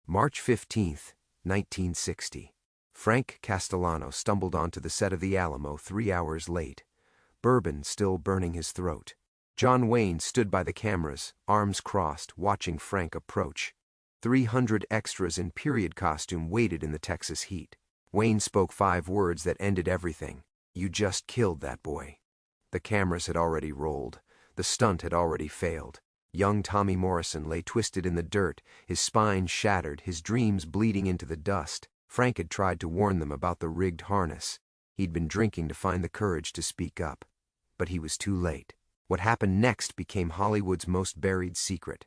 March 15, 1960. Frank Castellano stumbled onto the set of The Alamo 3 hours late, bourbon still burning his throat. John Wayne stood by the cameras, arms crossed, watching Frank approach. 300 extras in period costume waited in the Texas heat. Wayne spoke 5 words that ended everything. "You just killed that boy." The cameras had already rolled. The stunt had already failed. Young Tommy Morrison lay twisted in the dirt, his spine shattered, his dreams bleeding into the dust. Frank had tried to warn them about the rigged harness. He'd been drinking to find the courage to speak up. But he was too late. What happened next became Hollywood's most buried secret.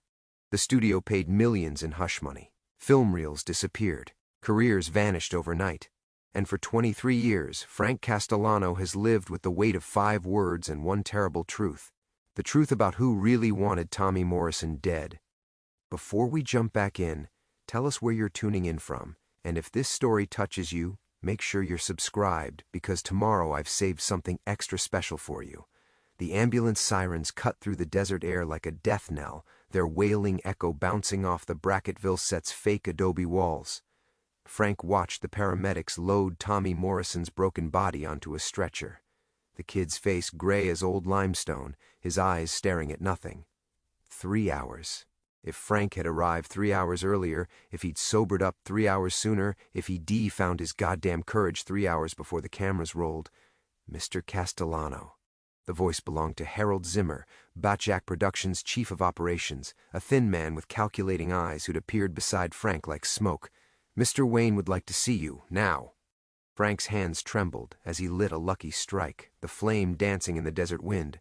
The studio paid millions in hush money. Film reels disappeared. Careers vanished overnight. And for 23 years, Frank Castellano has lived with the weight of 5 words and one terrible truth. The truth about who really wanted Tommy Morrison dead. Before we jump back in, tell us where you're tuning in from, and if this story touches you, make sure you're subscribed, because tomorrow I've saved something extra special for you. The ambulance sirens cut through the desert air like a death knell, their wailing echo bouncing off the Brackettville set's fake adobe walls. Frank watched the paramedics load Tommy Morrison's broken body onto a stretcher. The kid's face gray as old limestone, his eyes staring at nothing. 3 hours. If Frank had arrived 3 hours earlier, if he'd sobered up 3 hours sooner, if he'd found his goddamn courage 3 hours before the cameras rolled. Mr. Castellano. The voice belonged to Harold Zimmer, Batjac Productions' chief of operations, a thin man with calculating eyes who'd appeared beside Frank like smoke. "Mr. Wayne would like to see you, now." Frank's hands trembled as he lit a lucky strike, the flame dancing in the desert wind.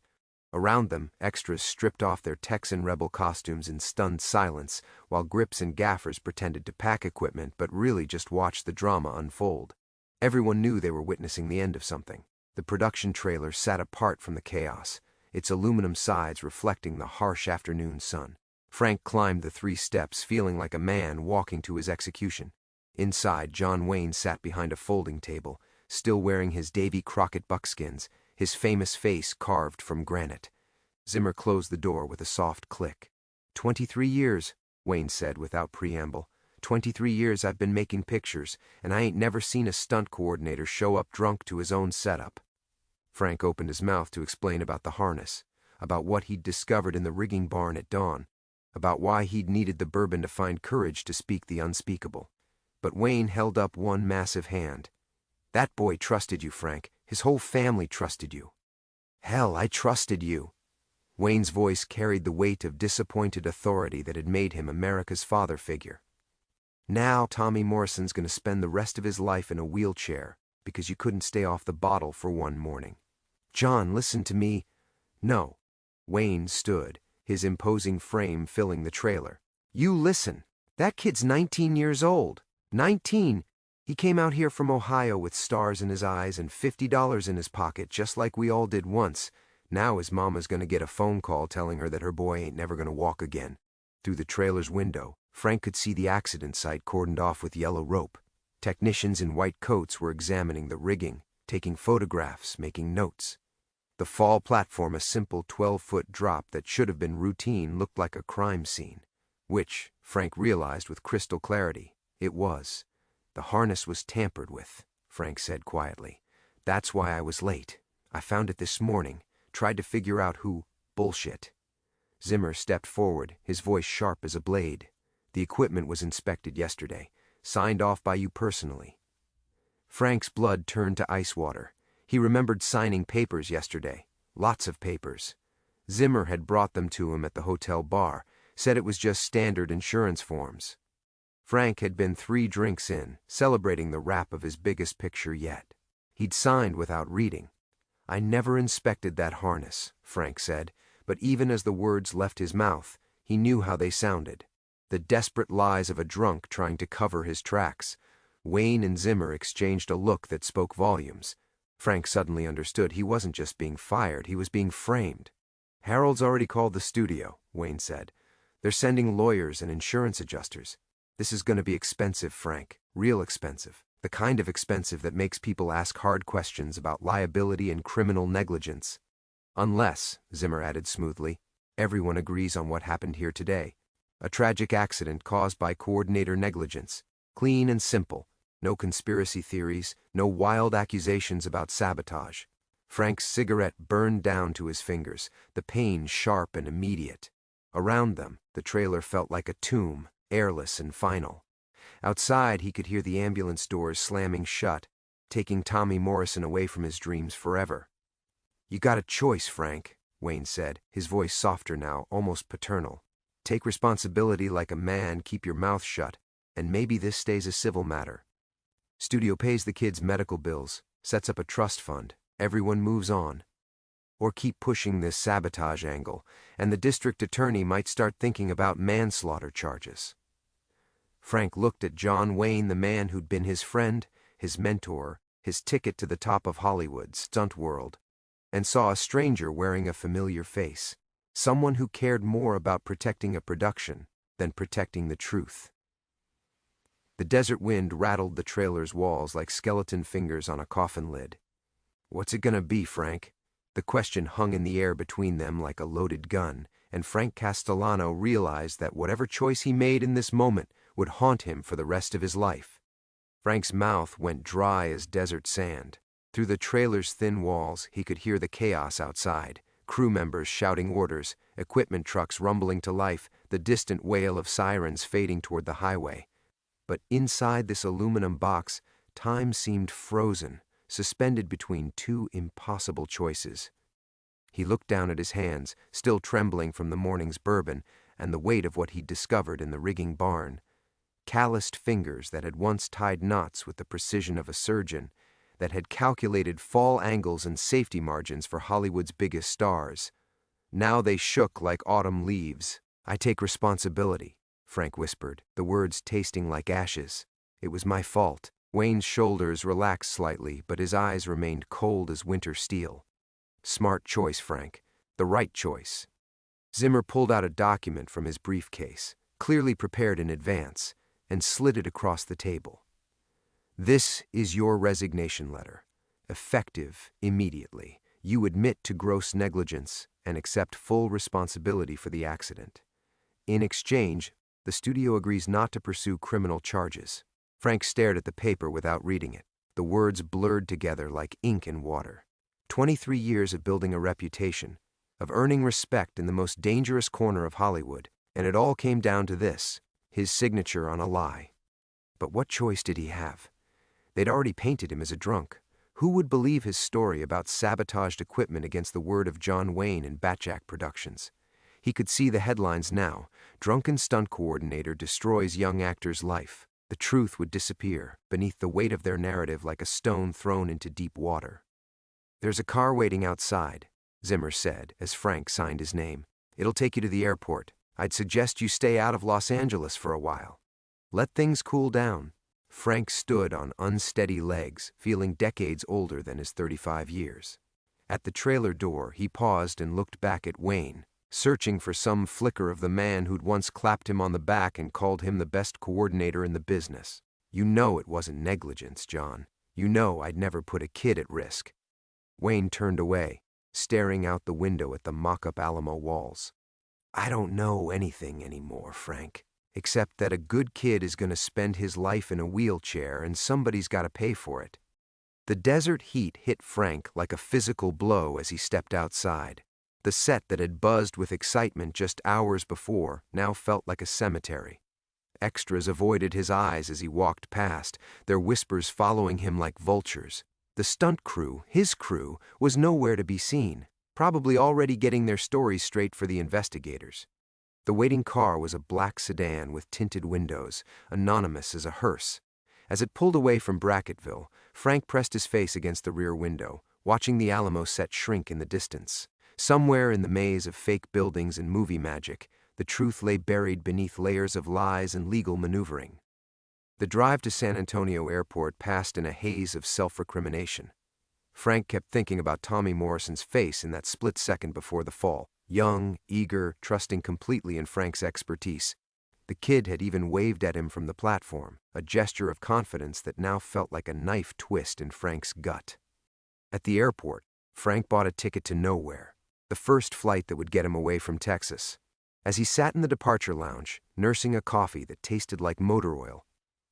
Around them, extras stripped off their Texan rebel costumes in stunned silence, while grips and gaffers pretended to pack equipment but really just watched the drama unfold. Everyone knew they were witnessing the end of something. The production trailer sat apart from the chaos, its aluminum sides reflecting the harsh afternoon sun. Frank climbed the 3 steps, feeling like a man walking to his execution. Inside, John Wayne sat behind a folding table, still wearing his Davy Crockett buckskins, his famous face carved from granite. Zimmer closed the door with a soft click. 23 years, Wayne said without preamble. 23 years I've been making pictures, and I ain't never seen a stunt coordinator show up drunk to his own setup. Frank opened his mouth to explain about the harness, about what he'd discovered in the rigging barn at dawn, about why he'd needed the bourbon to find courage to speak the unspeakable. But Wayne held up one massive hand. "That boy trusted you, Frank. His whole family trusted you." "Hell, I trusted you." Wayne's voice carried the weight of disappointed authority that had made him America's father figure. "Now Tommy Morrison's going to spend the rest of his life in a wheelchair because you couldn't stay off the bottle for one morning." "John, listen to me." "No." Wayne stood, his imposing frame filling the trailer. "You listen. That kid's 19 years old. 19! He came out here from Ohio with stars in his eyes and $50 in his pocket, just like we all did once. Now his mama's gonna get a phone call telling her that her boy ain't never gonna walk again." Through the trailer's window, Frank could see the accident site cordoned off with yellow rope. Technicians in white coats were examining the rigging, taking photographs, making notes. The fall platform, a simple 12-foot drop that should have been routine, looked like a crime scene. Which, Frank realized with crystal clarity, it was. "The harness was tampered with," Frank said quietly. "That's why I was late. I found it this morning, tried to figure out who. Bullshit." Zimmer stepped forward, his voice sharp as a blade. "The equipment was inspected yesterday, signed off by you personally." Frank's blood turned to ice water. He remembered signing papers yesterday, lots of papers. Zimmer had brought them to him at the hotel bar, said it was just standard insurance forms. Frank had been 3 drinks in, celebrating the wrap of his biggest picture yet. He'd signed without reading. "I never inspected that harness," Frank said, but even as the words left his mouth, he knew how they sounded. The desperate lies of a drunk trying to cover his tracks. Wayne and Zimmer exchanged a look that spoke volumes. Frank suddenly understood he wasn't just being fired, he was being framed. "Harold's already called the studio," Wayne said. "They're sending lawyers and insurance adjusters. This is going to be expensive, Frank, real expensive. The kind of expensive that makes people ask hard questions about liability and criminal negligence. Unless," Zimmer added smoothly, "everyone agrees on what happened here today." A tragic accident caused by coordinator negligence. Clean and simple. No conspiracy theories, no wild accusations about sabotage. Frank's cigarette burned down to his fingers, the pain sharp and immediate. Around them, the trailer felt like a tomb, airless and final. Outside, he could hear the ambulance doors slamming shut, taking Tommy Morrison away from his dreams forever. "You got a choice, Frank," Wayne said, his voice softer now, almost paternal. "Take responsibility like a man, keep your mouth shut, and maybe this stays a civil matter. Studio pays the kids' medical bills, sets up a trust fund, everyone moves on. Or keep pushing this sabotage angle, and the district attorney might start thinking about manslaughter charges." Frank looked at John Wayne, the man who'd been his friend, his mentor, his ticket to the top of Hollywood's stunt world, and saw a stranger wearing a familiar face, someone who cared more about protecting a production than protecting the truth. The desert wind rattled the trailer's walls like skeleton fingers on a coffin lid. "What's it gonna be, Frank?" The question hung in the air between them like a loaded gun, and Frank Castellano realized that whatever choice he made in this moment would haunt him for the rest of his life. Frank's mouth went dry as desert sand. Through the trailer's thin walls, he could hear the chaos outside, crew members shouting orders, equipment trucks rumbling to life, the distant wail of sirens fading toward the highway. But inside this aluminum box, time seemed frozen, suspended between two impossible choices. He looked down at his hands, still trembling from the morning's bourbon and the weight of what he'd discovered in the rigging barn. Calloused fingers that had once tied knots with the precision of a surgeon, that had calculated fall angles and safety margins for Hollywood's biggest stars. Now they shook like autumn leaves. "I take responsibility," Frank whispered, the words tasting like ashes. "It was my fault." Wayne's shoulders relaxed slightly, but his eyes remained cold as winter steel. "Smart choice, Frank. The right choice." Zimmer pulled out a document from his briefcase, clearly prepared in advance, and slid it across the table. "This is your resignation letter. Effective immediately. You admit to gross negligence and accept full responsibility for the accident. In exchange, the studio agrees not to pursue criminal charges." Frank stared at the paper without reading it. The words blurred together like ink in water. 23 years of building a reputation, of earning respect in the most dangerous corner of Hollywood, and it all came down to this, his signature on a lie. But what choice did he have? They'd already painted him as a drunk. Who would believe his story about sabotaged equipment against the word of John Wayne and Batjack Productions? He could see the headlines now. "Drunken stunt coordinator destroys young actor's life." The truth would disappear beneath the weight of their narrative like a stone thrown into deep water. "There's a car waiting outside," Zimmer said as Frank signed his name. "It'll take you to the airport. I'd suggest you stay out of Los Angeles for a while. Let things cool down." Frank stood on unsteady legs, feeling decades older than his 35 years. At the trailer door, he paused and looked back at Wayne, searching for some flicker of the man who'd once clapped him on the back and called him the best coordinator in the business. "You know it wasn't negligence, John. You know I'd never put a kid at risk." Wayne turned away, staring out the window at the mock-up Alamo walls. "I don't know anything anymore, Frank, except that a good kid is going to spend his life in a wheelchair and somebody's got to pay for it." The desert heat hit Frank like a physical blow as he stepped outside. The set that had buzzed with excitement just hours before now felt like a cemetery. Extras avoided his eyes as he walked past, their whispers following him like vultures. The stunt crew, his crew, was nowhere to be seen, probably already getting their stories straight for the investigators. The waiting car was a black sedan with tinted windows, anonymous as a hearse. As it pulled away from Bracketville, Frank pressed his face against the rear window, watching the Alamo set shrink in the distance. Somewhere in the maze of fake buildings and movie magic, the truth lay buried beneath layers of lies and legal maneuvering. The drive to San Antonio Airport passed in a haze of self-recrimination. Frank kept thinking about Tommy Morrison's face in that split second before the fall. Young, eager, trusting completely in Frank's expertise. The kid had even waved at him from the platform, a gesture of confidence that now felt like a knife twist in Frank's gut. At the airport, Frank bought a ticket to nowhere, the first flight that would get him away from Texas. As he sat in the departure lounge, nursing a coffee that tasted like motor oil,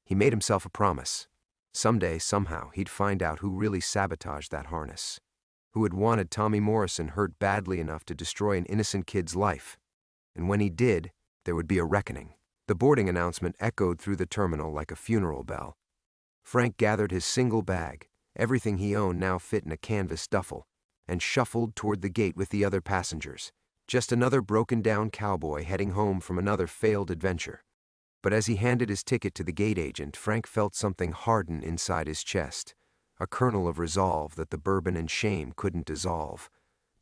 he made himself a promise. Someday, somehow, he'd find out who really sabotaged that harness. Who had wanted Tommy Morrison hurt badly enough to destroy an innocent kid's life. And when he did, there would be a reckoning. The boarding announcement echoed through the terminal like a funeral bell. Frank gathered his single bag, everything he owned now fit in a canvas duffel, and shuffled toward the gate with the other passengers. Just another broken-down cowboy heading home from another failed adventure. But as he handed his ticket to the gate agent, Frank felt something harden inside his chest, a kernel of resolve that the bourbon and shame couldn't dissolve.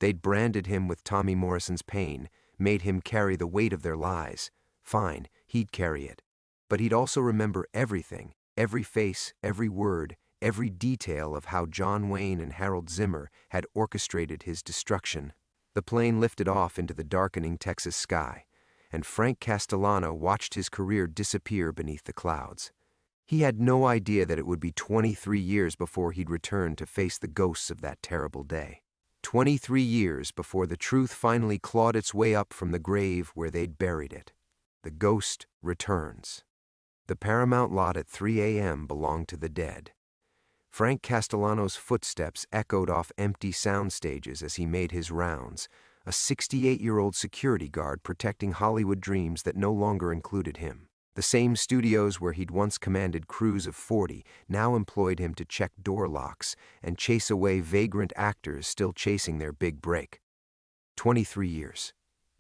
They'd branded him with Tommy Morrison's pain, made him carry the weight of their lies. Fine, he'd carry it. But he'd also remember everything, every face, every word, every detail of how John Wayne and Harold Zimmer had orchestrated his destruction. The plane lifted off into the darkening Texas sky, and Frank Castellano watched his career disappear beneath the clouds. He had no idea that it would be 23 years before he'd return to face the ghosts of that terrible day. 23 years before the truth finally clawed its way up from the grave where they'd buried it. The ghost returns. The Paramount lot at 3 a.m. belonged to the dead. Frank Castellano's footsteps echoed off empty sound stages as he made his rounds, a 68-year-old security guard protecting Hollywood dreams that no longer included him. The same studios where he'd once commanded crews of 40 now employed him to check door locks and chase away vagrant actors still chasing their big break. 23 years.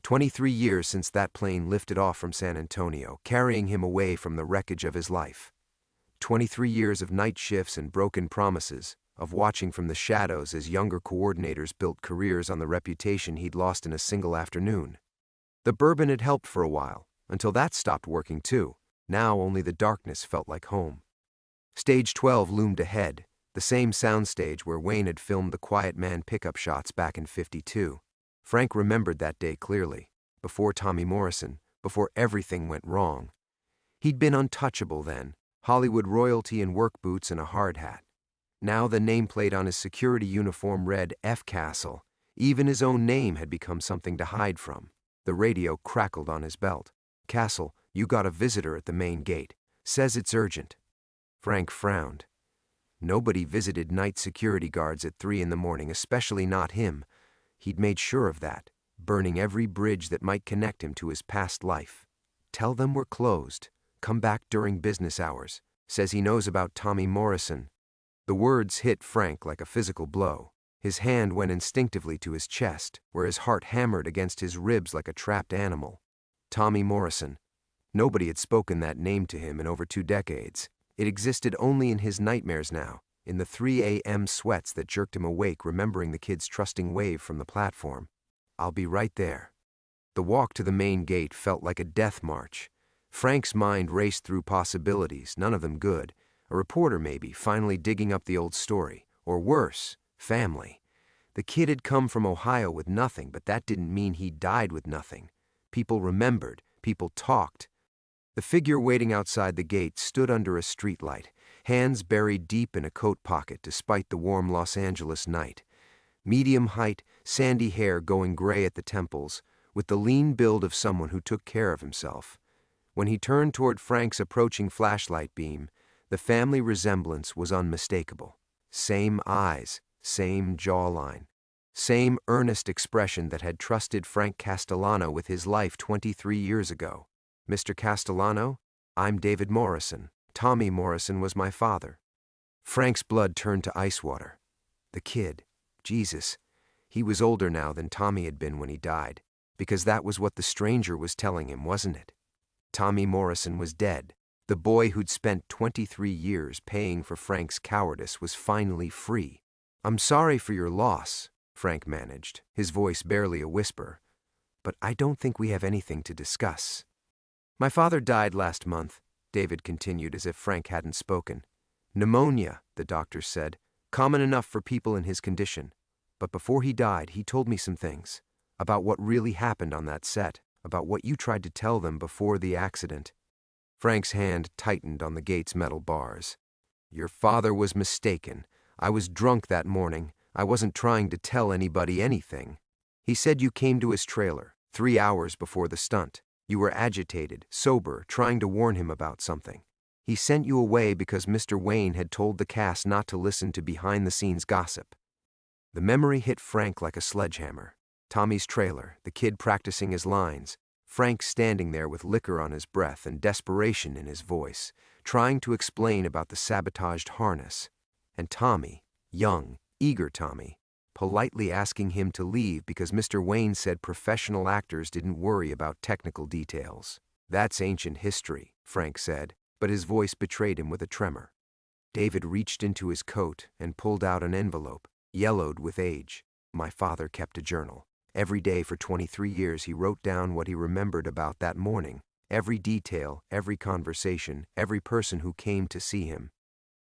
23 years since that plane lifted off from San Antonio, carrying him away from the wreckage of his life. 23 years of night shifts and broken promises, of watching from the shadows as younger coordinators built careers on the reputation he'd lost in a single afternoon. The bourbon had helped for a while, until that stopped working too. Now only the darkness felt like home. Stage 12 loomed ahead, the same soundstage where Wayne had filmed the Quiet Man pickup shots back in '52. Frank remembered that day clearly, before Tommy Morrison, before everything went wrong. He'd been untouchable then, Hollywood royalty in work boots and a hard hat. Now the nameplate on his security uniform read F. Castle. Even his own name had become something to hide from. The radio crackled on his belt. "Castle, you got a visitor at the main gate. Says it's urgent." Frank frowned. Nobody visited night security guards at 3 in the morning, especially not him. He'd made sure of that, burning every bridge that might connect him to his past life. "Tell them we're closed. Come back during business hours. Says he knows about Tommy Morrison." The words hit Frank like a physical blow. His hand went instinctively to his chest, where his heart hammered against his ribs like a trapped animal. Tommy Morrison. Nobody had spoken that name to him in over 2 decades. It existed only in his nightmares now, in the 3 a.m. sweats that jerked him awake remembering the kid's trusting wave from the platform. "I'll be right there." The walk to the main gate felt like a death march. Frank's mind raced through possibilities, none of them good. A reporter maybe, finally digging up the old story. Or worse, family. The kid had come from Ohio with nothing, but that didn't mean he died with nothing. People remembered, people talked. The figure waiting outside the gate stood under a streetlight, hands buried deep in a coat pocket despite the warm Los Angeles night. Medium height, sandy hair going gray at the temples, with the lean build of someone who took care of himself. When he turned toward Frank's approaching flashlight beam, the family resemblance was unmistakable. Same eyes, same jawline, same earnest expression that had trusted Frank Castellano with his life 23 years ago. "Mr. Castellano, I'm David Morrison. Tommy Morrison was my father." Frank's blood turned to ice water. The kid, Jesus, he was older now than Tommy had been when he died, because that was what the stranger was telling him, wasn't it? Tommy Morrison was dead. The boy who'd spent 23 years paying for Frank's cowardice was finally free. "I'm sorry for your loss," Frank managed, his voice barely a whisper. "But I don't think we have anything to discuss." "My father died last month," David continued as if Frank hadn't spoken. "Pneumonia," the doctor said, "common enough for people in his condition. But before he died, he told me some things. About what really happened on that set. About what you tried to tell them before the accident." Frank's hand tightened on the gate's metal bars. "Your father was mistaken. I was drunk that morning. I wasn't trying to tell anybody anything. He said you came to his trailer, 3 hours before the stunt. You were agitated, sober, trying to warn him about something. He sent you away because Mr. Wayne had told the cast not to listen to behind-the-scenes gossip. The memory hit Frank like a sledgehammer. Tommy's trailer, the kid practicing his lines, Frank standing there with liquor on his breath and desperation in his voice, trying to explain about the sabotaged harness. And Tommy, young, eager Tommy, politely asking him to leave because Mr. Wayne said professional actors didn't worry about technical details. That's ancient history, Frank said, but his voice betrayed him with a tremor. David reached into his coat and pulled out an envelope, yellowed with age. My father kept a journal. Every day for 23 years he wrote down what he remembered about that morning, every detail, every conversation, every person who came to see him.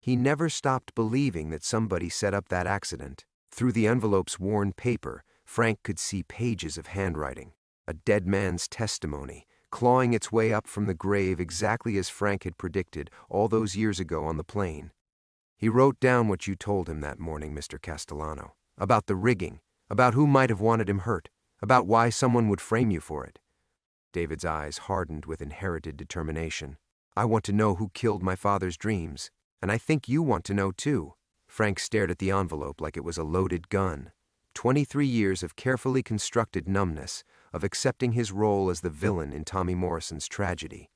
He never stopped believing that somebody set up that accident. Through the envelope's worn paper, Frank could see pages of handwriting, a dead man's testimony, clawing its way up from the grave exactly as Frank had predicted all those years ago on the plane. He wrote down what you told him that morning, Mr. Castellano, about the rigging, about who might have wanted him hurt, about why someone would frame you for it. David's eyes hardened with inherited determination. I want to know who killed my father's dreams, and I think you want to know too. Frank stared at the envelope like it was a loaded gun. 23 years of carefully constructed numbness, of accepting his role as the villain in Tommy Morrison's tragedy.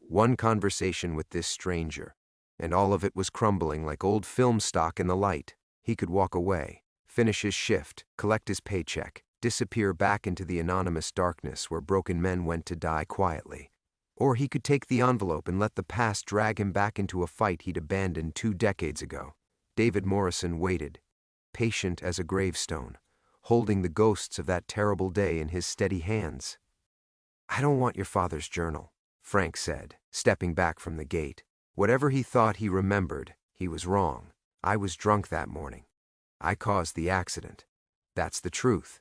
One conversation with this stranger, and all of it was crumbling like old film stock in the light. He could walk away, finish his shift, collect his paycheck, disappear back into the anonymous darkness where broken men went to die quietly. Or he could take the envelope and let the past drag him back into a fight he'd abandoned 2 decades ago. David Morrison waited, patient as a gravestone, holding the ghosts of that terrible day in his steady hands. I don't want your father's journal, Frank said, stepping back from the gate. Whatever he thought he remembered, he was wrong. I was drunk that morning. I caused the accident. That's the truth.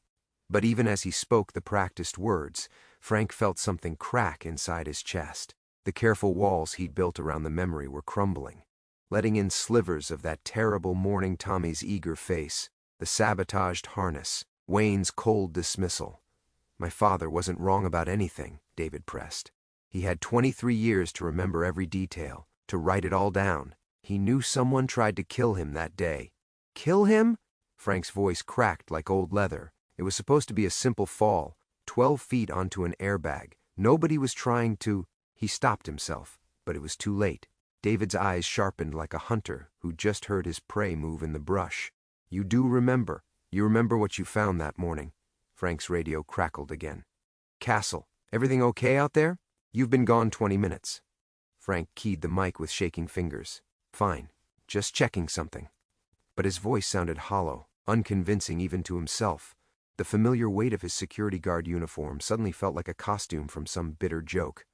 But even as he spoke the practiced words, Frank felt something crack inside his chest. The careful walls he'd built around the memory were crumbling, letting in slivers of that terrible morning Tommy's eager face, the sabotaged harness, Wayne's cold dismissal. My father wasn't wrong about anything, David pressed. He had 23 years to remember every detail, to write it all down. He knew someone tried to kill him that day. Kill him? Frank's voice cracked like old leather. It was supposed to be a simple fall, 12 feet onto an airbag. Nobody was trying to... He stopped himself, but it was too late. David's eyes sharpened like a hunter who just heard his prey move in the brush. You do remember. You remember what you found that morning. Frank's radio crackled again. Castle, everything okay out there? You've been gone 20 minutes. Frank keyed the mic with shaking fingers. Fine, just checking something. But his voice sounded hollow, unconvincing even to himself. The familiar weight of his security guard uniform suddenly felt like a costume from some bitter joke.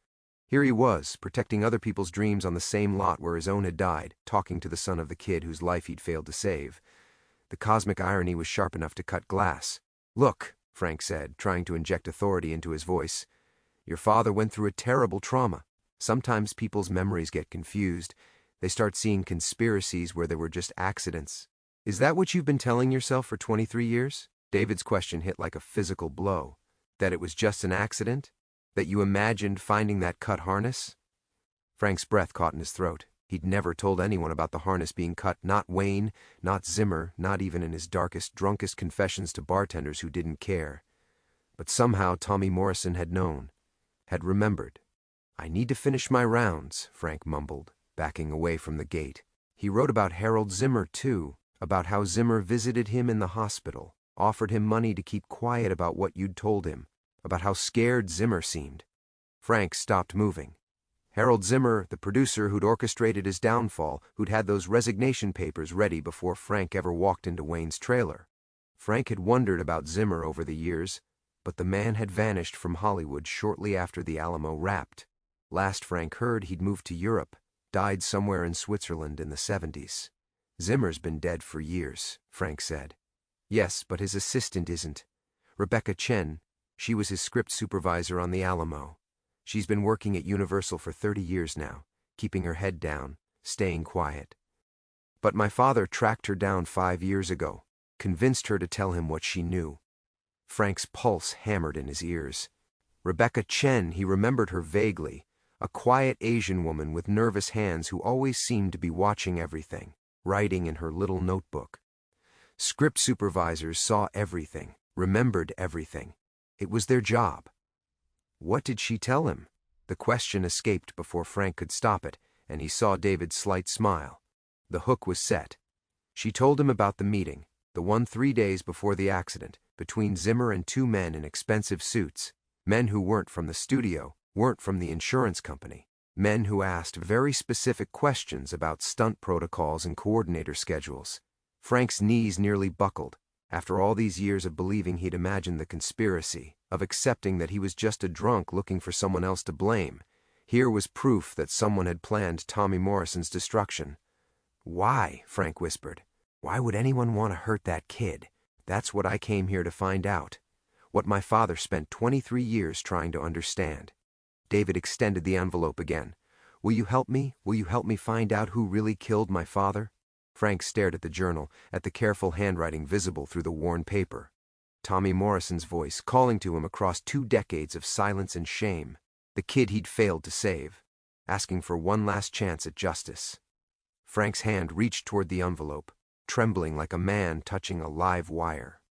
Here he was, protecting other people's dreams on the same lot where his own had died, talking to the son of the kid whose life he'd failed to save. The cosmic irony was sharp enough to cut glass. Look, Frank said, trying to inject authority into his voice. Your father went through a terrible trauma. Sometimes people's memories get confused. They start seeing conspiracies where there were just accidents. Is that what you've been telling yourself for 23 years? David's question hit like a physical blow. That it was just an accident? That you imagined finding that cut harness? Frank's breath caught in his throat. He'd never told anyone about the harness being cut, not Wayne, not Zimmer, not even in his darkest, drunkest confessions to bartenders who didn't care. But somehow Tommy Morrison had known, had remembered. I need to finish my rounds, Frank mumbled, backing away from the gate. He wrote about Harold Zimmer, too, about how Zimmer visited him in the hospital, offered him money to keep quiet about what you'd told him, about how scared Zimmer seemed. Frank stopped moving. Harold Zimmer, the producer who'd orchestrated his downfall, who'd had those resignation papers ready before Frank ever walked into Wayne's trailer. Frank had wondered about Zimmer over the years, but the man had vanished from Hollywood shortly after the Alamo wrapped. Last Frank heard, he'd moved to Europe, died somewhere in Switzerland in the 70s. Zimmer's been dead for years, Frank said. Yes, but his assistant isn't. Rebecca Chen, she was his script supervisor on the Alamo. She's been working at Universal for 30 years now, keeping her head down, staying quiet. But my father tracked her down 5 years ago, convinced her to tell him what she knew. Frank's pulse hammered in his ears. Rebecca Chen, he remembered her vaguely, a quiet Asian woman with nervous hands who always seemed to be watching everything, writing in her little notebook. Script supervisors saw everything, remembered everything. It was their job. What did she tell him? The question escaped before Frank could stop it, and he saw David's slight smile. The hook was set. She told him about the meeting, the one 3 days before the accident, between Zimmer and two men in expensive suits, men who weren't from the studio, weren't from the insurance company, men who asked very specific questions about stunt protocols and coordinator schedules. Frank's knees nearly buckled. After all these years of believing he'd imagined the conspiracy, of accepting that he was just a drunk looking for someone else to blame, here was proof that someone had planned Tommy Morrison's destruction. Why? Frank whispered. Why would anyone want to hurt that kid? That's what I came here to find out. What my father spent 23 years trying to understand. David extended the envelope again. Will you help me? Will you help me find out who really killed my father? Frank stared at the journal, at the careful handwriting visible through the worn paper. Tommy Morrison's voice calling to him across 2 decades of silence and shame. The kid he'd failed to save. Asking for one last chance at justice. Frank's hand reached toward the envelope, trembling like a man touching a live wire.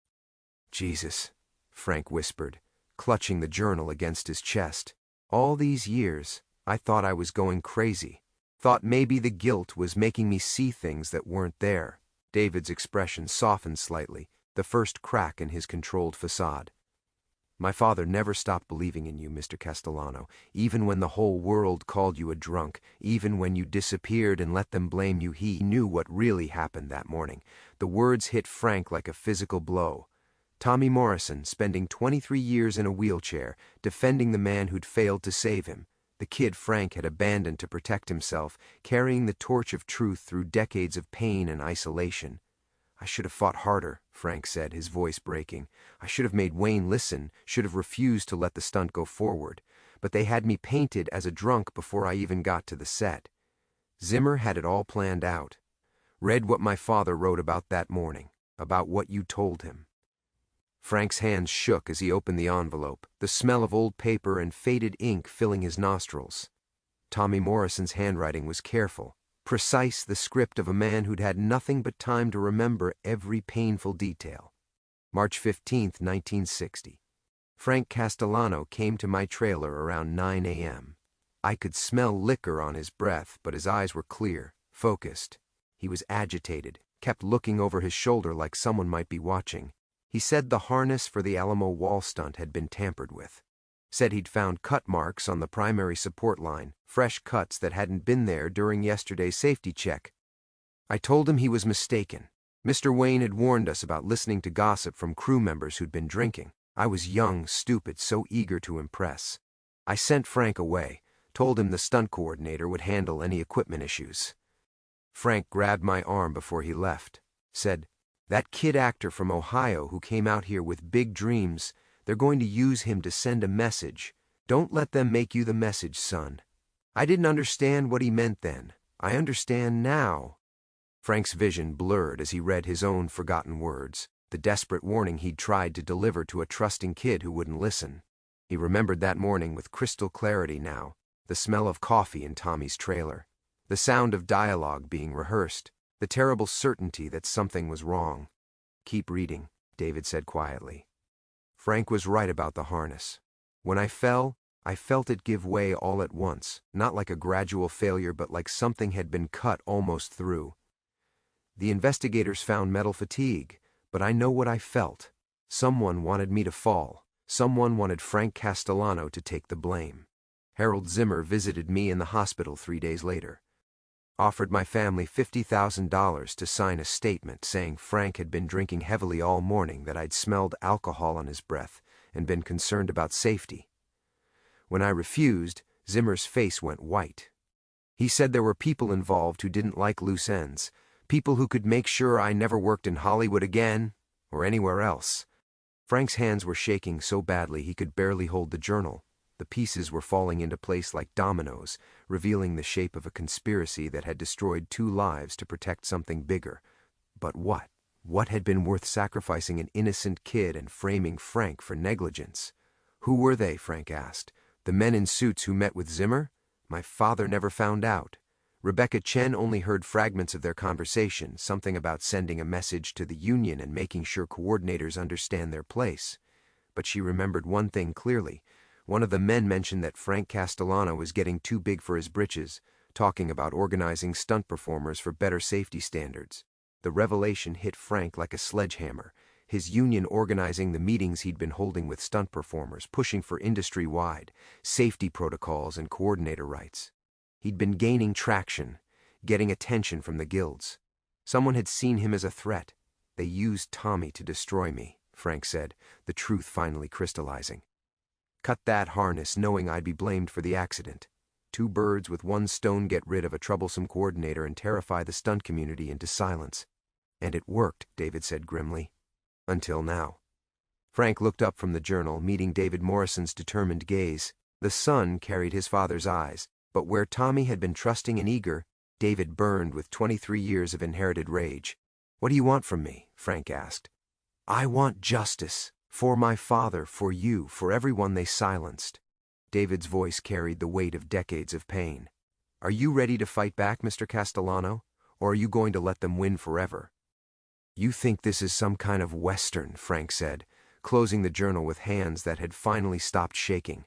Jesus, Frank whispered, clutching the journal against his chest. All these years, I thought I was going crazy. Thought maybe the guilt was making me see things that weren't there. David's expression softened slightly, the first crack in his controlled facade. My father never stopped believing in you, Mr. Castellano, even when the whole world called you a drunk, even when you disappeared and let them blame you. He knew what really happened that morning. The words hit Frank like a physical blow. Tommy Morrison, spending 23 years in a wheelchair, defending the man who'd failed to save him. The kid Frank had abandoned to protect himself, carrying the torch of truth through decades of pain and isolation. I should have fought harder, Frank said, his voice breaking. I should have made Wayne listen, should have refused to let the stunt go forward. But they had me painted as a drunk before I even got to the set. Zimmer had it all planned out. Read what my father wrote about that morning, about what you told him. Frank's hands shook as he opened the envelope, the smell of old paper and faded ink filling his nostrils. Tommy Morrison's handwriting was careful, precise, the script of a man who'd had nothing but time to remember every painful detail. March 15, 1960. Frank Castellano came to my trailer around 9 a.m. I could smell liquor on his breath, but his eyes were clear, focused. He was agitated, kept looking over his shoulder like someone might be watching. He said the harness for the Alamo wall stunt had been tampered with. Said he'd found cut marks on the primary support line, fresh cuts that hadn't been there during yesterday's safety check. I told him he was mistaken. Mr. Wayne had warned us about listening to gossip from crew members who'd been drinking. I was young, stupid, so eager to impress. I sent Frank away, told him the stunt coordinator would handle any equipment issues. Frank grabbed my arm before he left, said, "That kid actor from Ohio who came out here with big dreams, they're going to use him to send a message. Don't let them make you the message, son." I didn't understand what he meant then. I understand now. Frank's vision blurred as he read his own forgotten words, the desperate warning he'd tried to deliver to a trusting kid who wouldn't listen. He remembered that morning with crystal clarity now, the smell of coffee in Tommy's trailer, the sound of dialogue being rehearsed, the terrible certainty that something was wrong. "Keep reading," David said quietly. Frank was right about the harness. When I fell, I felt it give way all at once, not like a gradual failure but like something had been cut almost through. The investigators found metal fatigue, but I know what I felt. Someone wanted me to fall. Someone wanted Frank Castellano to take the blame. Harold Zimmer visited me in the hospital 3 days later. Offered my family $50,000 to sign a statement saying Frank had been drinking heavily all morning, that I'd smelled alcohol on his breath, and been concerned about safety. When I refused, Zimmer's face went white. He said there were people involved who didn't like loose ends, people who could make sure I never worked in Hollywood again, or anywhere else. Frank's hands were shaking so badly he could barely hold the journal. The pieces were falling into place like dominoes, revealing the shape of a conspiracy that had destroyed 2 lives to protect something bigger. But what? What had been worth sacrificing an innocent kid and framing Frank for negligence? Who were they, Frank asked. The men in suits who met with Zimmer? My father never found out. Rebecca Chen only heard fragments of their conversation, something about sending a message to the union and making sure coordinators understand their place. But she remembered one thing clearly. One of the men mentioned that Frank Castellano was getting too big for his britches, talking about organizing stunt performers for better safety standards. The revelation hit Frank like a sledgehammer. His union organizing the meetings he'd been holding with stunt performers, pushing for industry-wide safety protocols and coordinator rights. He'd been gaining traction, getting attention from the guilds. Someone had seen him as a threat. They used Tommy to destroy me, Frank said, the truth finally crystallizing. Cut that harness knowing I'd be blamed for the accident. 2 birds with 1 stone, get rid of a troublesome coordinator and terrify the stunt community into silence. And it worked, David said grimly. Until now. Frank looked up from the journal, meeting David Morrison's determined gaze. The sun carried his father's eyes, but where Tommy had been trusting and eager, David burned with 23 years of inherited rage. What do you want from me? Frank asked. I want justice. For my father, for you, for everyone they silenced. David's voice carried the weight of decades of pain. Are you ready to fight back, Mr. Castellano? Or are you going to let them win forever? You think this is some kind of Western, Frank said, closing the journal with hands that had finally stopped shaking.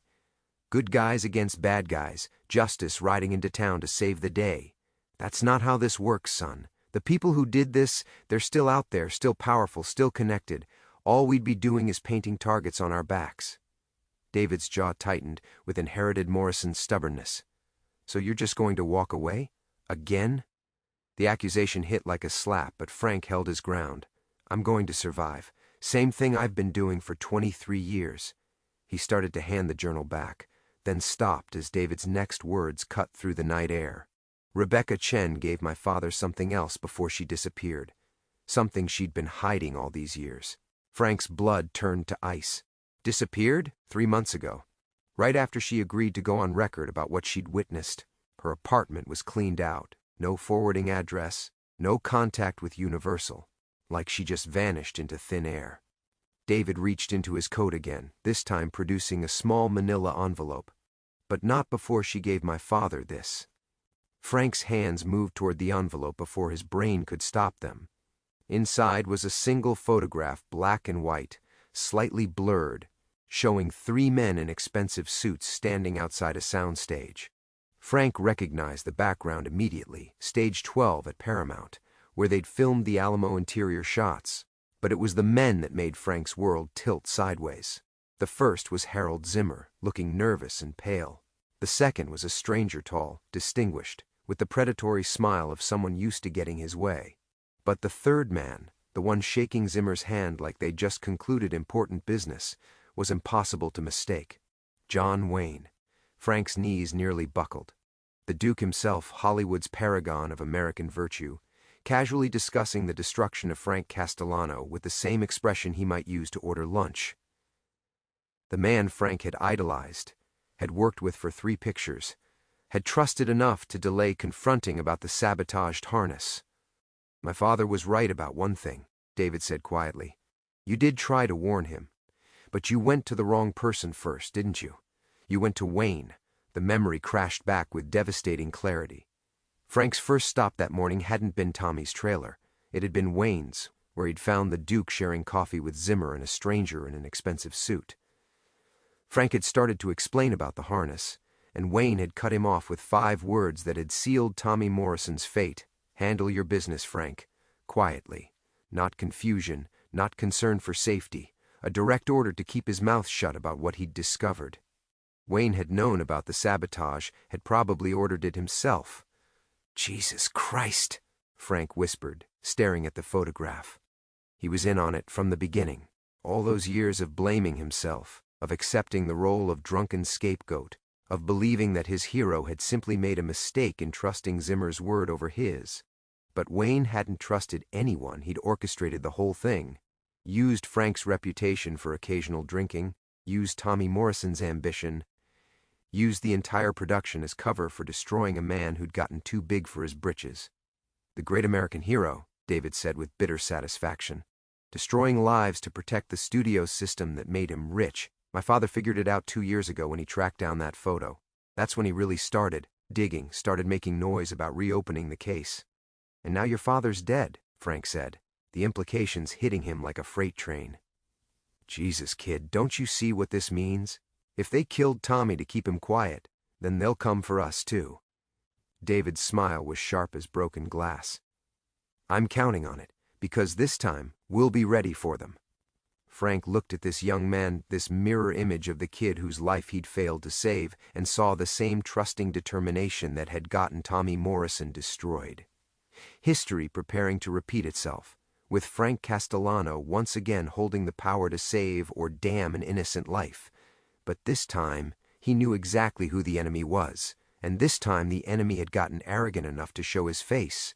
Good guys against bad guys, justice riding into town to save the day. That's not how this works, son. The people who did this, they're still out there, still powerful, still connected. All we'd be doing is painting targets on our backs. David's jaw tightened with inherited Morrison's stubbornness. So you're just going to walk away? Again? The accusation hit like a slap, but Frank held his ground. I'm going to survive. Same thing I've been doing for 23 years. He started to hand the journal back, then stopped as David's next words cut through the night air. Rebecca Chen gave my father something else before she disappeared. Something she'd been hiding all these years. Frank's blood turned to ice. Disappeared 3 months ago. Right after she agreed to go on record about what she'd witnessed. Her apartment was cleaned out. No forwarding address, no contact with Universal, like she just vanished into thin air. David reached into his coat again, this time producing a small manila envelope. But not before she gave my father this. Frank's hands moved toward the envelope before his brain could stop them. Inside was a single photograph, black and white, slightly blurred, showing 3 men in expensive suits standing outside a soundstage. Frank recognized the background immediately, stage 12 at Paramount, where they'd filmed the Alamo interior shots. But it was the men that made Frank's world tilt sideways. The first was Harold Zimmer, looking nervous and pale. The second was a stranger, tall, distinguished, with the predatory smile of someone used to getting his way. But the third man, the one shaking Zimmer's hand like they'd just concluded important business, was impossible to mistake. John Wayne. Frank's knees nearly buckled. The Duke himself, Hollywood's paragon of American virtue, casually discussing the destruction of Frank Castellano with the same expression he might use to order lunch. The man Frank had idolized, had worked with for 3 pictures, had trusted enough to delay confronting about the sabotaged harness. My father was right about one thing, David said quietly. You did try to warn him, but you went to the wrong person first, didn't you? You went to Wayne. The memory crashed back with devastating clarity. Frank's first stop that morning hadn't been Tommy's trailer. It had been Wayne's, where he'd found the Duke sharing coffee with Zimmer and a stranger in an expensive suit. Frank had started to explain about the harness, and Wayne had cut him off with 5 words that had sealed Tommy Morrison's fate. Handle your business, Frank. Quietly. Not confusion, not concern for safety. A direct order to keep his mouth shut about what he'd discovered. Wayne had known about the sabotage, had probably ordered it himself. Jesus Christ, Frank whispered, staring at the photograph. He was in on it from the beginning. All those years of blaming himself, of accepting the role of drunken scapegoat, of believing that his hero had simply made a mistake in trusting Zimmer's word over his. But Wayne hadn't trusted anyone. He'd orchestrated the whole thing. Used Frank's reputation for occasional drinking, used Tommy Morrison's ambition, used the entire production as cover for destroying a man who'd gotten too big for his britches. The great American hero, David said with bitter satisfaction. Destroying lives to protect the studio system that made him rich. My father figured it out 2 years ago when he tracked down that photo. That's when he really started digging, started making noise about reopening the case. And now your father's dead, Frank said, the implications hitting him like a freight train. Jesus, kid, don't you see what this means? If they killed Tommy to keep him quiet, then they'll come for us too. David's smile was sharp as broken glass. I'm counting on it, because this time we'll be ready for them. Frank looked at this young man, this mirror image of the kid whose life he'd failed to save, and saw the same trusting determination that had gotten Tommy Morrison destroyed. History preparing to repeat itself, with Frank Castellano once again holding the power to save or damn an innocent life. But this time, he knew exactly who the enemy was, and this time the enemy had gotten arrogant enough to show his face.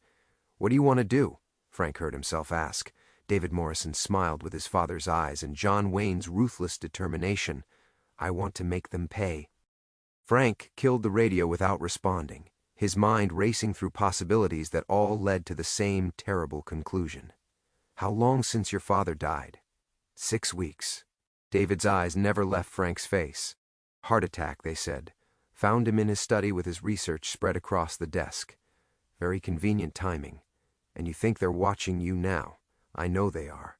What do you want to do? Frank heard himself ask. David Morrison smiled with his father's eyes and John Wayne's ruthless determination. I want to make them pay. Frank killed the radio without responding, his mind racing through possibilities that all led to the same terrible conclusion. How long since your father died? 6 weeks. David's eyes never left Frank's face. Heart attack, they said. Found him in his study with his research spread across the desk. Very convenient timing. And you think they're watching you now. I know they are.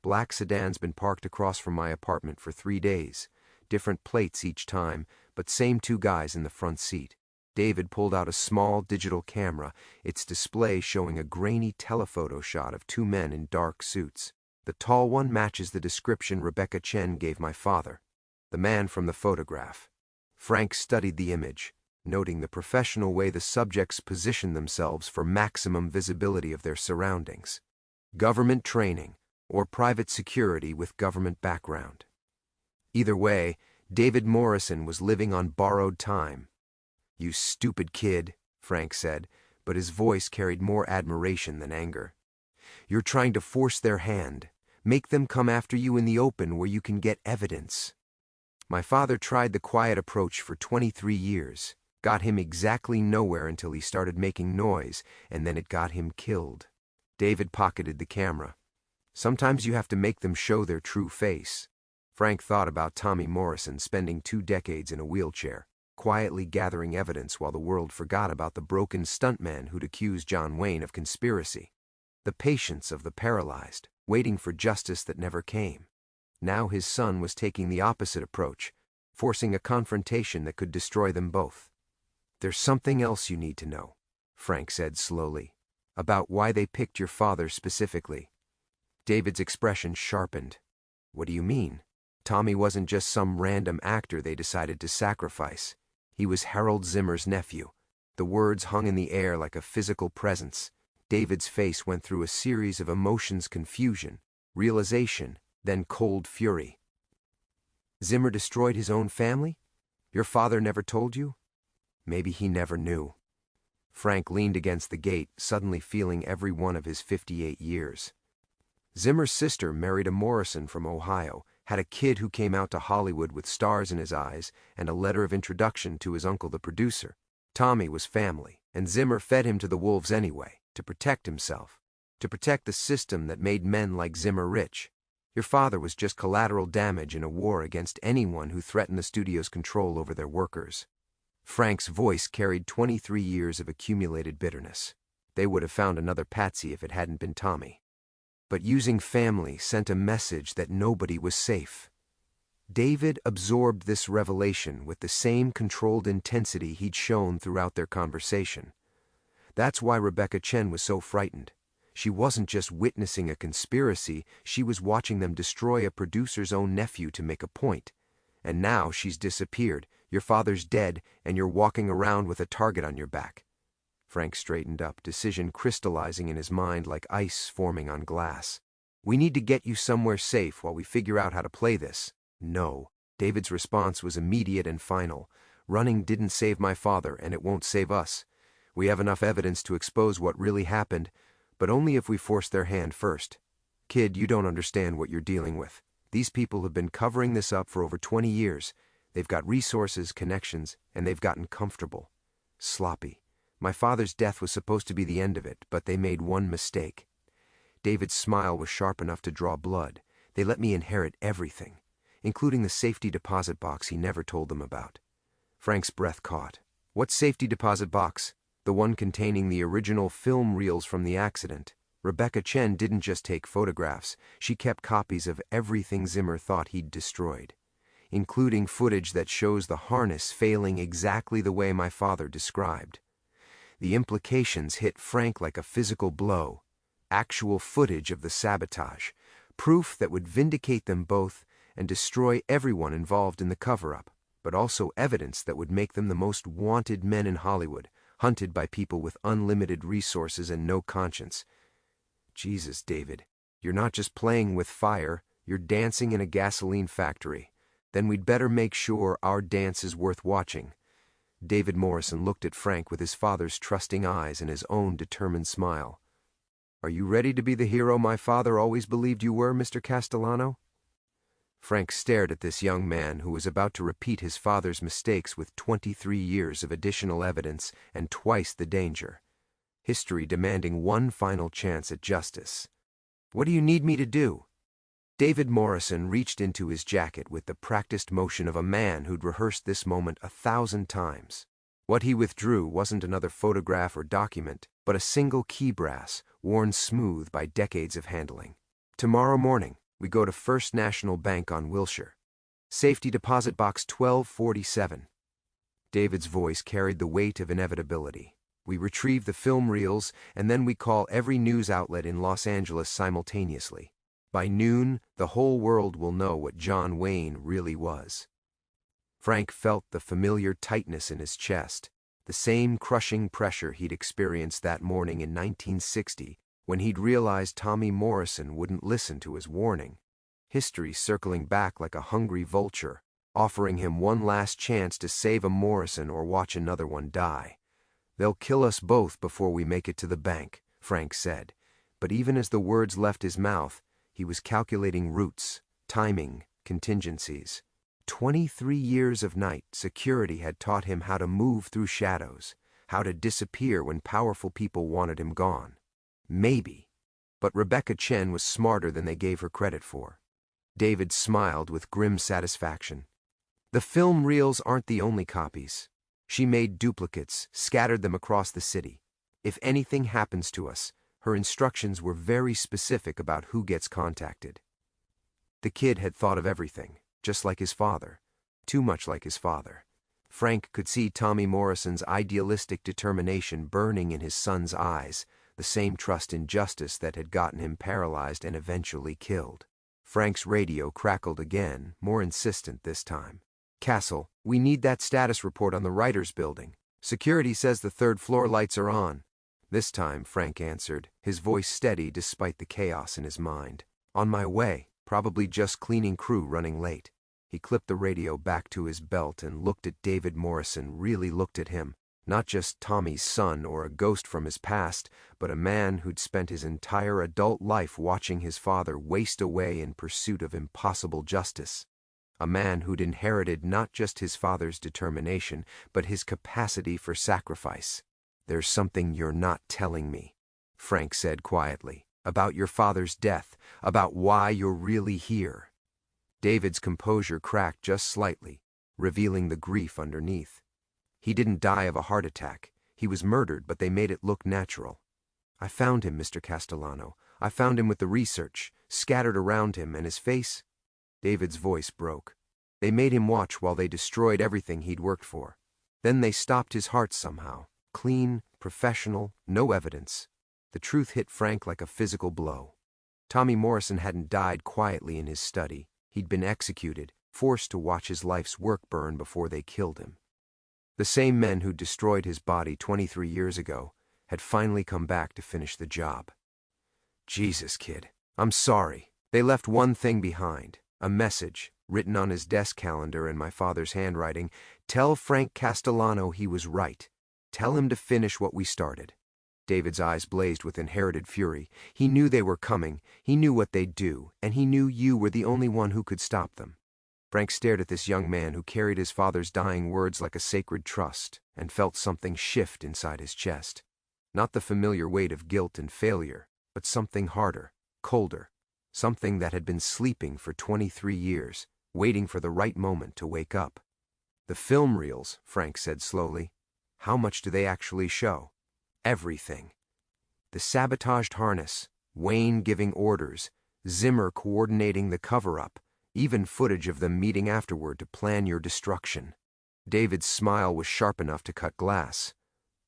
Black sedan's been parked across from my apartment for 3 days. Different plates each time, but same 2 guys in the front seat. David pulled out a small digital camera, its display showing a grainy telephoto shot of 2 men in dark suits. The tall one matches the description Rebecca Chen gave my father, the man from the photograph. Frank studied the image, noting the professional way the subjects positioned themselves for maximum visibility of their surroundings. Government training, or private security with government background. Either way, David Morrison was living on borrowed time. You stupid kid, Frank said, but his voice carried more admiration than anger. You're trying to force their hand, make them come after you in the open where you can get evidence. My father tried the quiet approach for 23 years, got him exactly nowhere until he started making noise, and then it got him killed. David pocketed the camera. Sometimes you have to make them show their true face. Frank thought about Tommy Morrison spending 2 decades in a wheelchair, quietly gathering evidence while the world forgot about the broken stuntman who'd accused John Wayne of conspiracy. The patience of the paralyzed, waiting for justice that never came. Now his son was taking the opposite approach, forcing a confrontation that could destroy them both. There's something else you need to know, Frank said slowly, about why they picked your father specifically. David's expression sharpened. What do you mean? Tommy wasn't just some random actor they decided to sacrifice. He was Harold Zimmer's nephew. The words hung in the air like a physical presence. David's face went through a series of emotions: confusion, realization, then cold fury. Zimmer destroyed his own family? Your father never told you? Maybe he never knew. Frank leaned against the gate, suddenly feeling every one of his 58 years. Zimmer's sister married a Morrison from Ohio, had a kid who came out to Hollywood with stars in his eyes and a letter of introduction to his uncle the producer. Tommy was family, and Zimmer fed him to the wolves anyway, to protect himself, to protect the system that made men like Zimmer rich. Your father was just collateral damage in a war against anyone who threatened the studio's control over their workers. Frank's voice carried 23 years of accumulated bitterness. They would have found another patsy if it hadn't been Tommy. But using family sent a message that nobody was safe. David absorbed this revelation with the same controlled intensity he'd shown throughout their conversation. That's why Rebecca Chen was so frightened. She wasn't just witnessing a conspiracy, she was watching them destroy a producer's own nephew to make a point. And now she's disappeared. Your father's dead, and you're walking around with a target on your back. Frank straightened up, decision crystallizing in his mind like ice forming on glass. We need to get you somewhere safe while we figure out how to play this. No. David's response was immediate and final. Running didn't save my father, and it won't save us. We have enough evidence to expose what really happened, but only if we force their hand first. Kid, you don't understand what you're dealing with. These people have been covering this up for over 20 years. They've got resources, connections, and they've gotten comfortable. Sloppy. My father's death was supposed to be the end of it, but they made one mistake. David's smile was sharp enough to draw blood. They let me inherit everything, including the safety deposit box he never told them about. Frank's breath caught. What safety deposit box? The one containing the original film reels from the accident. Rebecca Chen didn't just take photographs, she kept copies of everything Zimmer thought he'd destroyed, including footage that shows the harness failing exactly the way my father described. The implications hit Frank like a physical blow. Actual footage of the sabotage, proof that would vindicate them both and destroy everyone involved in the cover-up, but also evidence that would make them the most wanted men in Hollywood, hunted by people with unlimited resources and no conscience. Jesus, David, you're not just playing with fire, you're dancing in a gasoline factory. Then we'd better make sure our dance is worth watching. David Morrison looked at Frank with his father's trusting eyes and his own determined smile. Are you ready to be the hero my father always believed you were, Mr. Castellano? Frank stared at this young man who was about to repeat his father's mistakes with 23 years of additional evidence and twice the danger. History demanding one final chance at justice. What do you need me to do? David Morrison reached into his jacket with the practiced motion of a man who'd rehearsed this moment 1,000 times. What he withdrew wasn't another photograph or document, but a single key brass, worn smooth by decades of handling. Tomorrow morning, we go to First National Bank on Wilshire. Safety deposit box 1247. David's voice carried the weight of inevitability. We retrieve the film reels, and then we call every news outlet in Los Angeles simultaneously. By noon, the whole world will know what John Wayne really was. Frank felt the familiar tightness in his chest, the same crushing pressure he'd experienced that morning in 1960 when he'd realized Tommy Morrison wouldn't listen to his warning. History circling back like a hungry vulture, offering him one last chance to save a Morrison or watch another one die. They'll kill us both before we make it to the bank, Frank said, but even as the words left his mouth, he was calculating routes, timing, contingencies. 23 years of night security had taught him how to move through shadows, how to disappear when powerful people wanted him gone. Maybe. But Rebecca Chen was smarter than they gave her credit for. David smiled with grim satisfaction. The film reels aren't the only copies. She made duplicates, scattered them across the city. If anything happens to us, her instructions were very specific about who gets contacted. The kid had thought of everything, just like his father. Too much like his father. Frank could see Tommy Morrison's idealistic determination burning in his son's eyes, the same trust in justice that had gotten him paralyzed and eventually killed. Frank's radio crackled again, more insistent this time. Castle, we need that status report on the writers' building. Security says the third floor lights are on. This time, Frank answered, his voice steady despite the chaos in his mind. On my way, probably just cleaning crew running late. He clipped the radio back to his belt and looked at David Morrison, really looked at him. Not just Tommy's son or a ghost from his past, but a man who'd spent his entire adult life watching his father waste away in pursuit of impossible justice. A man who'd inherited not just his father's determination, but his capacity for sacrifice. There's something you're not telling me, Frank said quietly, about your father's death, about why you're really here. David's composure cracked just slightly, revealing the grief underneath. He didn't die of a heart attack. He was murdered, but they made it look natural. I found him, Mr. Castellano. I found him with the research, scattered around him, and his face. David's voice broke. They made him watch while they destroyed everything he'd worked for. Then they stopped his heart somehow. Clean, professional, no evidence. The truth hit Frank like a physical blow. Tommy Morrison hadn't died quietly in his study. He'd been executed, forced to watch his life's work burn before they killed him. The same men who destroyed his body 23 years ago had finally come back to finish the job. Jesus, kid, I'm sorry. They left one thing behind, a message, written on his desk calendar in my father's handwriting. Tell Frank Castellano he was right. Tell him to finish what we started. David's eyes blazed with inherited fury. He knew they were coming, he knew what they'd do, and he knew you were the only one who could stop them. Frank stared at this young man who carried his father's dying words like a sacred trust, and felt something shift inside his chest. Not the familiar weight of guilt and failure, but something harder, colder, something that had been sleeping for 23 years, waiting for the right moment to wake up. The film reels, Frank said slowly. How much do they actually show? Everything. The sabotaged harness, Wayne giving orders, Zimmer coordinating the cover-up, even footage of them meeting afterward to plan your destruction. David's smile was sharp enough to cut glass.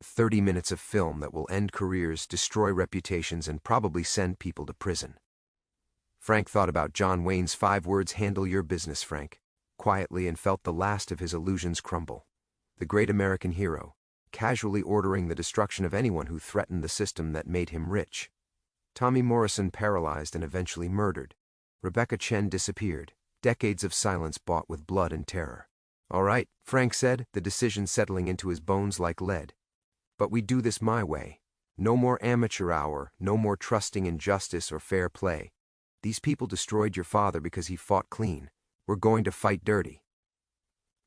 30 minutes of film that will end careers, destroy reputations, and probably send people to prison. Frank thought about John Wayne's 5 words, "Handle your business, Frank," quietly, and felt the last of his illusions crumble. The great American hero, casually ordering the destruction of anyone who threatened the system that made him rich. Tommy Morrison paralyzed and eventually murdered. Rebecca Chen disappeared, decades of silence bought with blood and terror. "All right," Frank said, the decision settling into his bones like lead. "But we do this my way. No more amateur hour, no more trusting in justice or fair play. These people destroyed your father because he fought clean. We're going to fight dirty."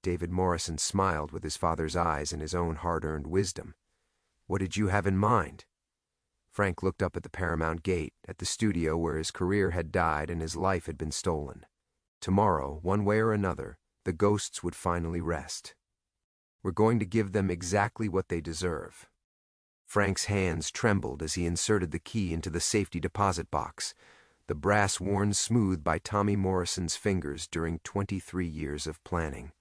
David Morrison smiled with his father's eyes and his own hard-earned wisdom. "What did you have in mind?" Frank looked up at the Paramount gate, at the studio where his career had died and his life had been stolen. Tomorrow, one way or another, the ghosts would finally rest. "We're going to give them exactly what they deserve." Frank's hands trembled as he inserted the key into the safety deposit box, the brass worn smooth by Tommy Morrison's fingers during 23 years of planning.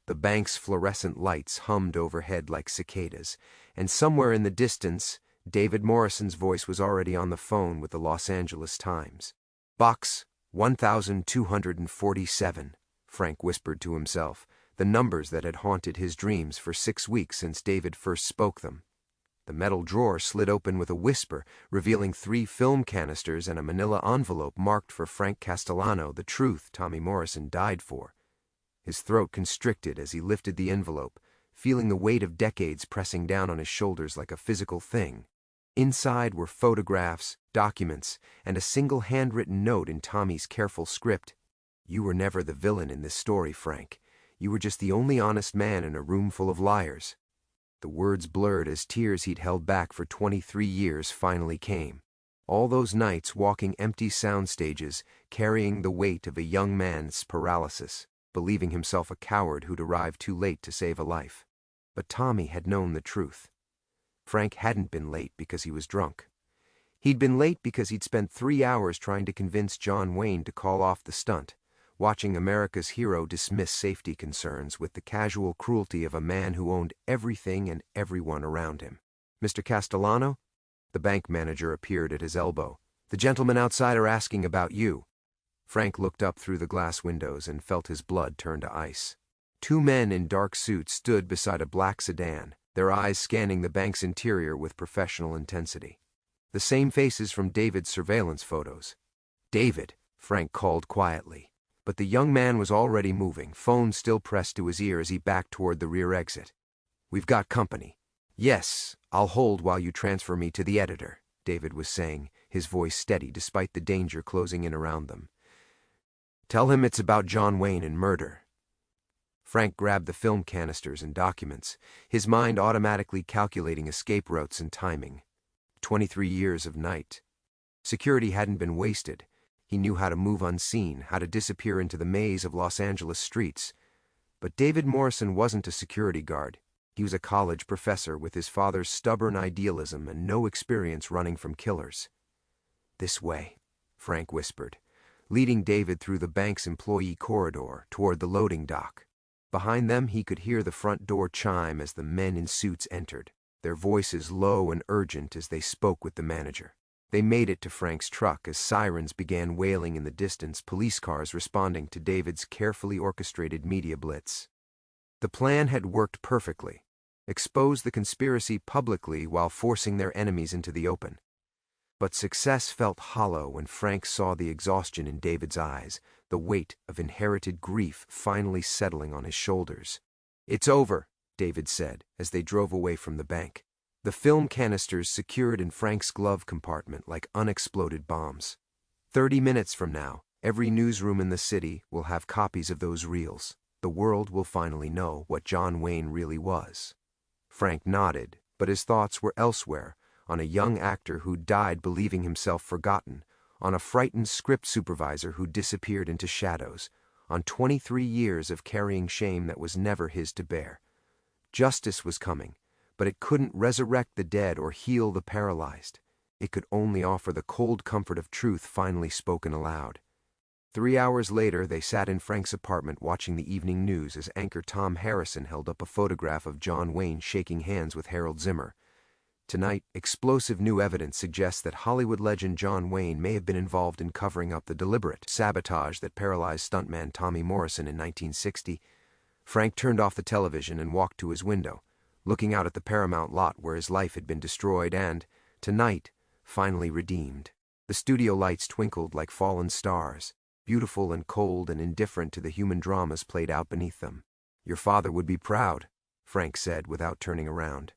The bank's fluorescent lights hummed overhead like cicadas, and somewhere in the distance, David Morrison's voice was already on the phone with the Los Angeles Times. "Box 1247, Frank whispered to himself, the numbers that had haunted his dreams for 6 weeks since David first spoke them. The metal drawer slid open with a whisper, revealing 3 film canisters and a manila envelope marked for Frank Castellano, the truth Tommy Morrison died for. His throat constricted as he lifted the envelope, feeling the weight of decades pressing down on his shoulders like a physical thing. Inside were photographs, documents, and a single handwritten note in Tommy's careful script. "You were never the villain in this story, Frank. You were just the only honest man in a room full of liars." The words blurred as tears he'd held back for 23 years finally came. All those nights walking empty sound stages, carrying the weight of a young man's paralysis, believing himself a coward who'd arrived too late to save a life. But Tommy had known the truth. Frank hadn't been late because he was drunk. He'd been late because he'd spent 3 hours trying to convince John Wayne to call off the stunt, watching America's hero dismiss safety concerns with the casual cruelty of a man who owned everything and everyone around him. "Mr. Castellano?" The bank manager appeared at his elbow. "The gentleman outside are asking about you." Frank looked up through the glass windows and felt his blood turn to ice. 2 men in dark suits stood beside a black sedan, their eyes scanning the bank's interior with professional intensity. The same faces from David's surveillance photos. "David," Frank called quietly. But the young man was already moving, phone still pressed to his ear as he backed toward the rear exit. "We've got company." "Yes, I'll hold while you transfer me to the editor," David was saying, his voice steady despite the danger closing in around them. "Tell him it's about John Wayne and murder." Frank grabbed the film canisters and documents, his mind automatically calculating escape routes and timing. 23 years of night. Security hadn't been wasted. He knew how to move unseen, how to disappear into the maze of Los Angeles streets. But David Morrison wasn't a security guard. He was a college professor with his father's stubborn idealism and no experience running from killers. "This way," Frank whispered, leading David through the bank's employee corridor toward the loading dock. Behind them he could hear the front door chime as the men in suits entered, their voices low and urgent as they spoke with the manager. They made it to Frank's truck as sirens began wailing in the distance, police cars responding to David's carefully orchestrated media blitz. The plan had worked perfectly. Expose the conspiracy publicly while forcing their enemies into the open. But success felt hollow when Frank saw the exhaustion in David's eyes, the weight of inherited grief finally settling on his shoulders. "It's over," David said as they drove away from the bank, the film canisters secured in Frank's glove compartment like unexploded bombs. 30 minutes from now, every newsroom in the city will have copies of those reels. The world will finally know what John Wayne really was. Frank nodded, but his thoughts were elsewhere, on a young actor who died believing himself forgotten, on a frightened script supervisor who disappeared into shadows, on 23 years of carrying shame that was never his to bear. Justice was coming, but it couldn't resurrect the dead or heal the paralyzed. It could only offer the cold comfort of truth finally spoken aloud. 3 hours later, they sat in Frank's apartment watching the evening news as anchor Tom Harrison held up a photograph of John Wayne shaking hands with Harold Zimmer. Tonight, explosive new evidence suggests that Hollywood legend John Wayne may have been involved in covering up the deliberate sabotage that paralyzed stuntman Tommy Morrison in 1960. Frank turned off the television and walked to his window, looking out at the Paramount lot where his life had been destroyed and, tonight, finally redeemed. The studio lights twinkled like fallen stars, beautiful and cold and indifferent to the human dramas played out beneath them. "Your father would be proud," Frank said without turning around.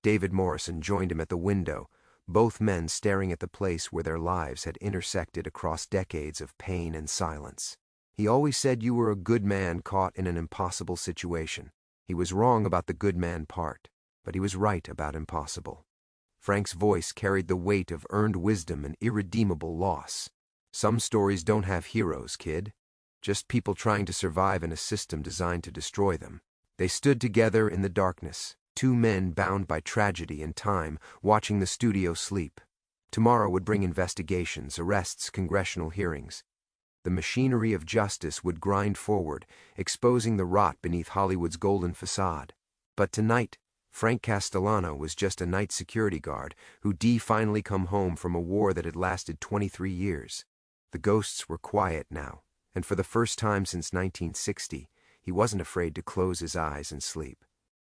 David Morrison joined him at the window, both men staring at the place where their lives had intersected across decades of pain and silence. "He always said you were a good man caught in an impossible situation. He was wrong about the good man part, but he was right about impossible." Frank's voice carried the weight of earned wisdom and irredeemable loss. "Some stories don't have heroes, kid. Just people trying to survive in a system designed to destroy them." They stood together in the darkness, two men bound by tragedy and time, watching the studio sleep. Tomorrow would bring investigations, arrests, congressional hearings. The machinery of justice would grind forward, exposing the rot beneath Hollywood's golden facade. But tonight, Frank Castellano was just a night security guard who'd finally come home from a war that had lasted 23 years. The ghosts were quiet now, and for the first time since 1960, he wasn't afraid to close his eyes and sleep.